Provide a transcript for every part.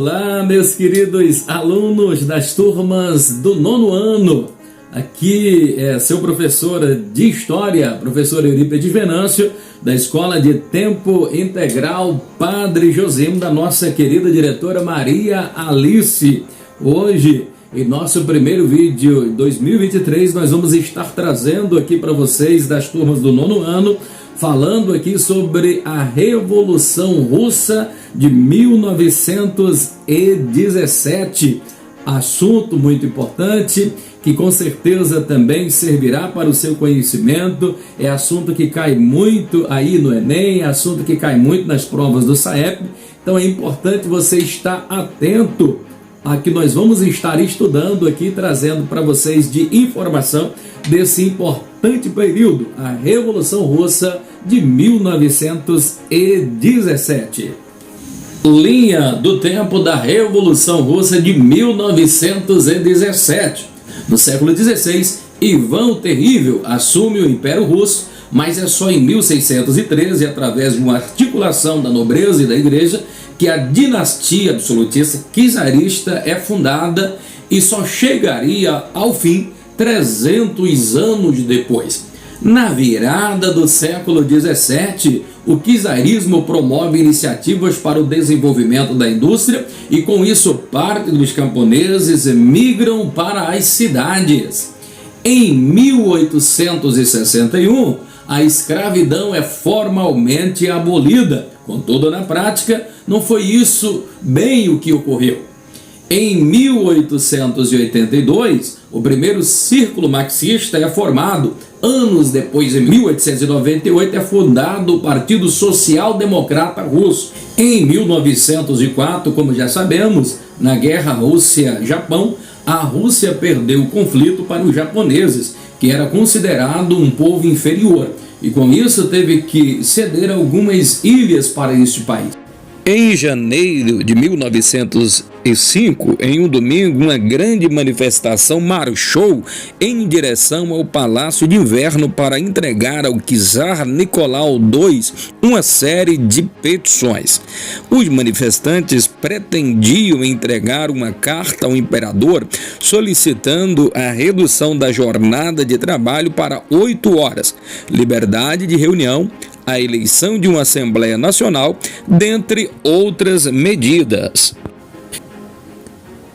Olá, meus queridos alunos das turmas do 9º ano. Aqui é seu professor de História, professor Eurípides Venâncio, da Escola de Tempo Integral Padre Josimo, da nossa querida diretora Maria Alice. Hoje, em nosso primeiro vídeo 2023, nós vamos estar trazendo aqui para vocês das turmas do 9º ano, falando aqui sobre a Revolução Russa de 1917. Assunto muito importante, que com certeza também servirá para o seu conhecimento. É assunto que cai muito aí no Enem, assunto que cai muito nas provas do SAEP. Então é importante você estar atento a que nós vamos estar estudando aqui, trazendo para vocês de informação desse importante período, a Revolução Russa de 1917. Linha do tempo da Revolução Russa de 1917. No século XVI, Ivan o Terrível assume o Império Russo, mas é só em 1613, através de uma articulação da nobreza e da igreja, que a dinastia absolutista czarista é fundada e só chegaria ao fim 300 anos depois. Na virada do século XVII, o czarismo promove iniciativas para o desenvolvimento da indústria e, com isso, parte dos camponeses migram para as cidades. Em 1861, a escravidão é formalmente abolida. Contudo, na prática, não foi isso bem o que ocorreu. Em 1882, o primeiro círculo marxista é formado. Anos depois, em 1898, é fundado o Partido Social Democrata Russo. Em 1904, como já sabemos, na Guerra Rússia-Japão, a Rússia perdeu o conflito para os japoneses, que era considerado um povo inferior, e com isso teve que ceder algumas ilhas para este país. Em janeiro de 1905, em um domingo, uma grande manifestação marchou em direção ao Palácio de Inverno para entregar ao czar Nicolau II uma série de petições. Os manifestantes pretendiam entregar uma carta ao imperador solicitando a redução da jornada de trabalho para 8 horas, liberdade de reunião, a eleição de uma Assembleia Nacional, dentre outras medidas.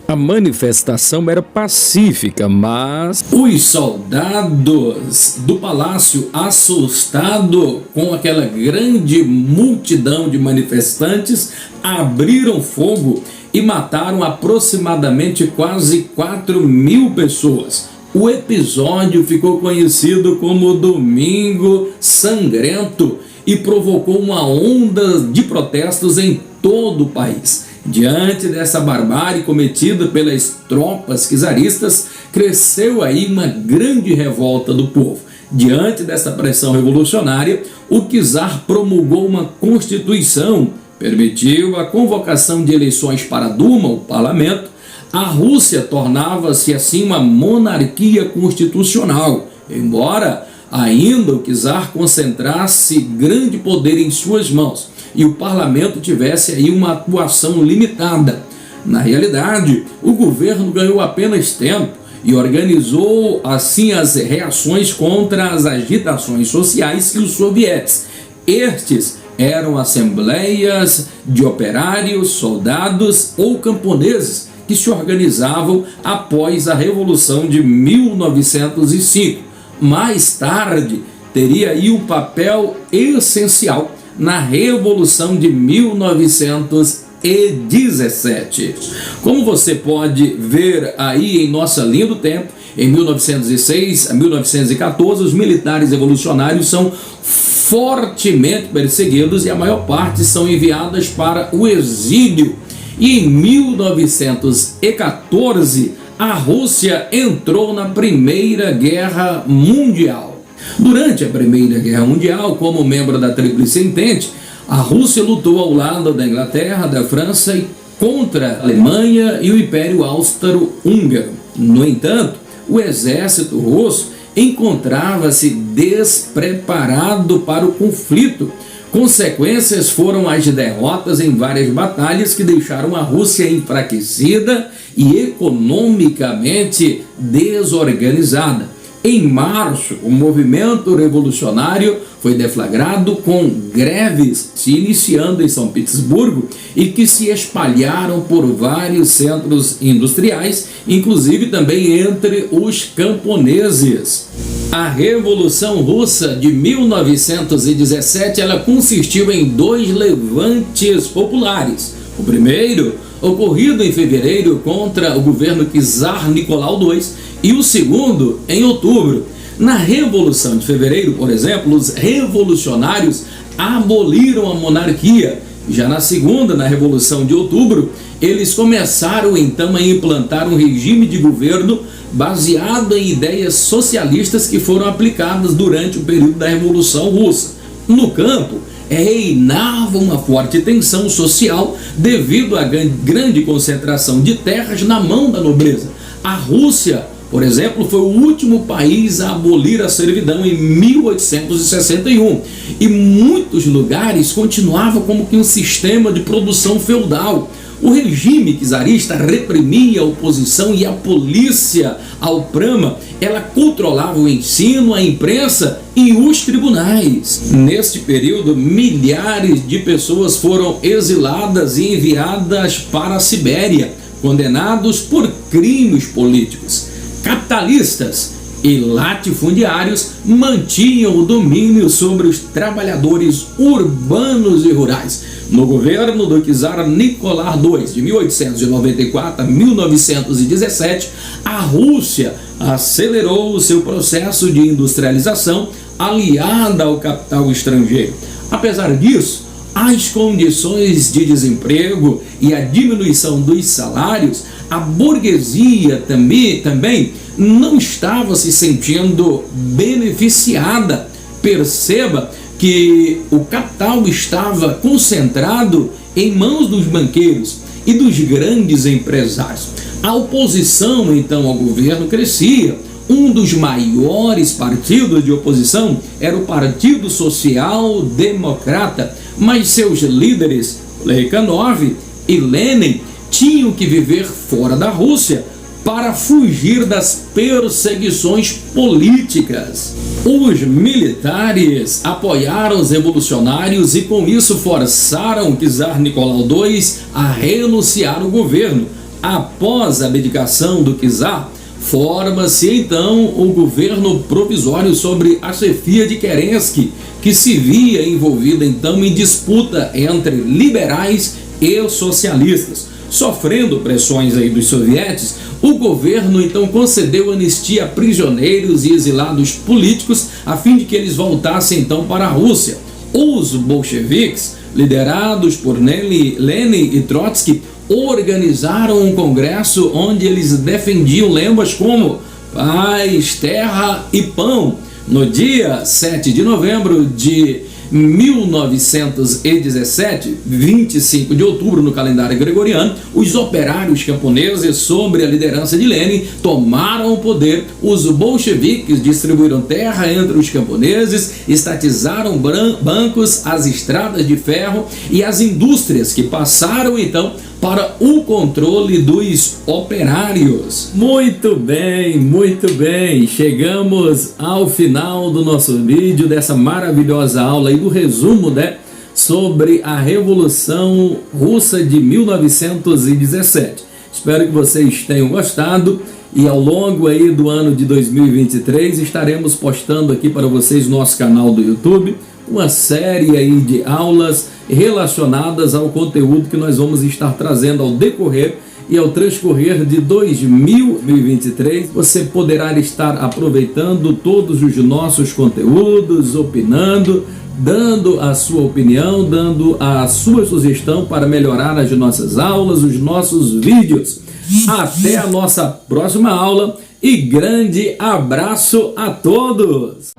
A manifestação era pacífica, mas os soldados do palácio, assustados com aquela grande multidão de manifestantes, abriram fogo e mataram aproximadamente quase 4.000 pessoas. O episódio ficou conhecido como Domingo Sangrento e provocou uma onda de protestos em todo o país. Diante dessa barbárie cometida pelas tropas czaristas, cresceu aí uma grande revolta do povo. Diante dessa pressão revolucionária, o czar promulgou uma constituição, permitiu a convocação de eleições para a Duma, o parlamento. A Rússia tornava-se assim uma monarquia constitucional, embora ainda o czar concentrasse grande poder em suas mãos e o parlamento tivesse aí uma atuação limitada. Na realidade, o governo ganhou apenas tempo e organizou assim as reações contra as agitações sociais e os sovietes. Estes eram assembleias de operários, soldados ou camponeses que se organizavam após a Revolução de 1905. Mais tarde, teria aí um papel essencial na Revolução de 1917. Como você pode ver aí em nossa linha do tempo, em 1906 a 1914, os militares revolucionários são fortemente perseguidos e a maior parte são enviadas para o exílio. E em 1914, a Rússia entrou na Primeira Guerra Mundial. Durante a Primeira Guerra Mundial, como membro da Tríplice Entente, a Rússia lutou ao lado da Inglaterra, da França e contra a Alemanha e o Império Austro-Húngaro. No entanto, o exército russo encontrava-se despreparado para o conflito, Consequências foram as derrotas em várias batalhas que deixaram a Rússia enfraquecida e economicamente desorganizada. Em março, o movimento revolucionário foi deflagrado com greves se iniciando em São Petersburgo e que se espalharam por vários centros industriais, inclusive também entre os camponeses. A Revolução Russa de 1917 ela consistiu em 2 levantes populares. O primeiro, ocorrido em fevereiro contra o governo czar Nicolau II, e o segundo em outubro. Na Revolução de Fevereiro, por exemplo, os revolucionários aboliram a monarquia. Já na segunda, na Revolução de Outubro, eles começaram então a implantar um regime de governo baseado em ideias socialistas que foram aplicadas durante o período da Revolução Russa. No campo, reinava uma forte tensão social devido à grande concentração de terras na mão da nobreza. A Rússia, por exemplo, foi o último país a abolir a servidão em 1861 e muitos lugares continuavam como que um sistema de produção feudal. O regime czarista reprimia a oposição e a polícia Alprama, ela controlava o ensino, a imprensa e os tribunais. Neste período, milhares de pessoas foram exiladas e enviadas para a Sibéria, condenados por crimes políticos. Capitalistas e latifundiários mantinham o domínio sobre os trabalhadores urbanos e rurais. No governo do czar Nicolau II, de 1894 a 1917, a Rússia acelerou o seu processo de industrialização aliada ao capital estrangeiro. Apesar disso, as condições de desemprego e a diminuição dos salários, a burguesia também não estava se sentindo beneficiada. Perceba que o capital estava concentrado em mãos dos banqueiros e dos grandes empresários. A oposição, então, ao governo crescia. Um dos maiores partidos de oposição era o Partido Social Democrata, mas seus líderes, Plekhanov e Lenin, tinham que viver fora da Rússia para fugir das perseguições políticas. Os militares apoiaram os revolucionários e com isso forçaram o czar Nicolau II a renunciar ao governo. Após a abdicação do czar, forma-se então o governo provisório sobre a chefia de Kerensky, que se via envolvida então em disputa entre liberais e socialistas. Sofrendo pressões aí dos sovietes, o governo então concedeu anistia a prisioneiros e exilados políticos a fim de que eles voltassem então para a Rússia. Os bolcheviques, liderados por Lenin e Trotsky, organizaram um congresso onde eles defendiam lemas como paz, terra e pão. No dia 7 de novembro de 1917, 25 de outubro no calendário gregoriano, os operários camponeses, sob a liderança de Lenin, tomaram o poder. Os bolcheviques distribuíram terra entre os camponeses, estatizaram bancos, as estradas de ferro e as indústrias, que passaram então para o controle dos operários. Muito bem, chegamos ao final do nosso vídeo, dessa maravilhosa aula e do resumo, né, sobre a Revolução Russa de 1917. Espero que vocês tenham gostado e ao longo aí do ano de 2023 estaremos postando aqui para vocês no nosso canal do YouTube uma série aí de aulas relacionadas ao conteúdo que nós vamos estar trazendo ao decorrer e ao transcorrer de 2023. Você poderá estar aproveitando todos os nossos conteúdos, opinando, dando a sua opinião, dando a sua sugestão para melhorar as nossas aulas, os nossos vídeos. Até a nossa próxima aula e grande abraço a todos!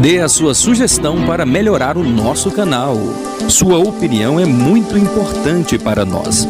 Dê a sua sugestão para melhorar o nosso canal. Sua opinião é muito importante para nós.